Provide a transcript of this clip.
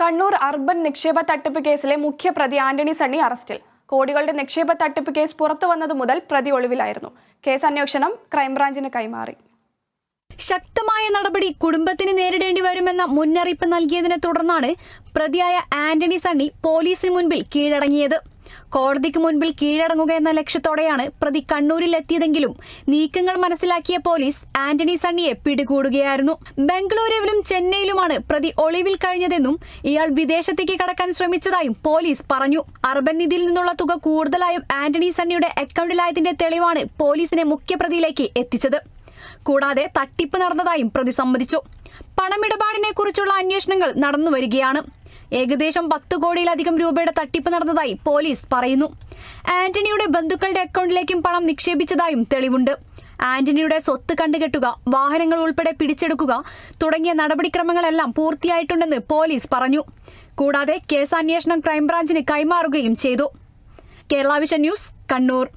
Kannur urban നിക്ഷേപ തട്ടിപ്പ് കേസിലെ മുഖ്യപ്രതി ആന്റണി സണ്ണി അറസ്റ്റിൽ. കോടികളുടെ നിക്ഷേപ തട്ടിപ്പ് കേസ് പുറത്തു വന്നതു മുതൽ പ്രതി ഒളിവിലായിരുന്നു. കേസ് അന്വേഷണം ക്രൈംബ്രാഞ്ചിന് കൈമാറി. ശക്തമായ നടപടി കുടുംബത്തിന് നേരിടേണ്ടി വരുമെന്ന മുന്നറിയിപ്പ് നൽകിയതിനെ തുടർന്നാണ് പ്രതിയായ ആന്റണി സണ്ണി പോലീസിന് മുൻപിൽ കീഴടങ്ങിയത്. കോടതിക്ക് മുൻപിൽ കീഴടങ്ങുക എന്ന ലക്ഷ്യത്തോടെയാണ് പ്രതി കണ്ണൂരിൽ എത്തിയതെങ്കിലും നീക്കങ്ങൾ മനസ്സിലാക്കിയ പോലീസ് ആന്റണി സണ്ണിയെ പിടികൂടുകയായിരുന്നു. ബംഗളൂരുവിലും ചെന്നൈയിലുമാണ് പ്രതി ഒളിവിൽ കഴിഞ്ഞതെന്നും ഇയാൾ വിദേശത്തേക്ക് കടക്കാൻ ശ്രമിച്ചതായും പോലീസ് പറഞ്ഞു. അർബൻ നിധിയിൽ നിന്നുള്ള തുക കൂടുതലായും ആന്റണി സണ്ണിയുടെ അക്കൗണ്ടിലായതിന്റെ തെളിവാണ് പോലീസിനെ മുഖ്യപ്രതിയിലേക്ക് എത്തിച്ചത്. കൂടാതെ തട്ടിപ്പ് നടന്നതായും പ്രതി സമ്മതിച്ചു. പണമിടപാടിനെ കുറിച്ചുള്ള അന്വേഷണങ്ങൾ നടന്നുവരികയാണ്. ഏകദേശം 10 കോടിയിലധികം രൂപയുടെ തട്ടിപ്പ് നടന്നതായി പോലീസ് പറയുന്നു. ആന്റണിയുടെ ബന്ധുക്കളുടെ അക്കൗണ്ടിലേക്കും പണം നിക്ഷേപിച്ചതായും തെളിവുണ്ട്. ആന്റണിയുടെ സ്വത്ത് കണ്ടുകെട്ടുക, വാഹനങ്ങൾ ഉൾപ്പെടെ പിടിച്ചെടുക്കുക തുടങ്ങിയ നടപടിക്രമങ്ങളെല്ലാം പൂർത്തിയായിട്ടുണ്ടെന്ന് പോലീസ് പറഞ്ഞു. കൂടാതെ കേസ് അന്വേഷണം ക്രൈംബ്രാഞ്ചിന് കൈമാറുകയും ചെയ്തു. Kerala vision news, Kannur.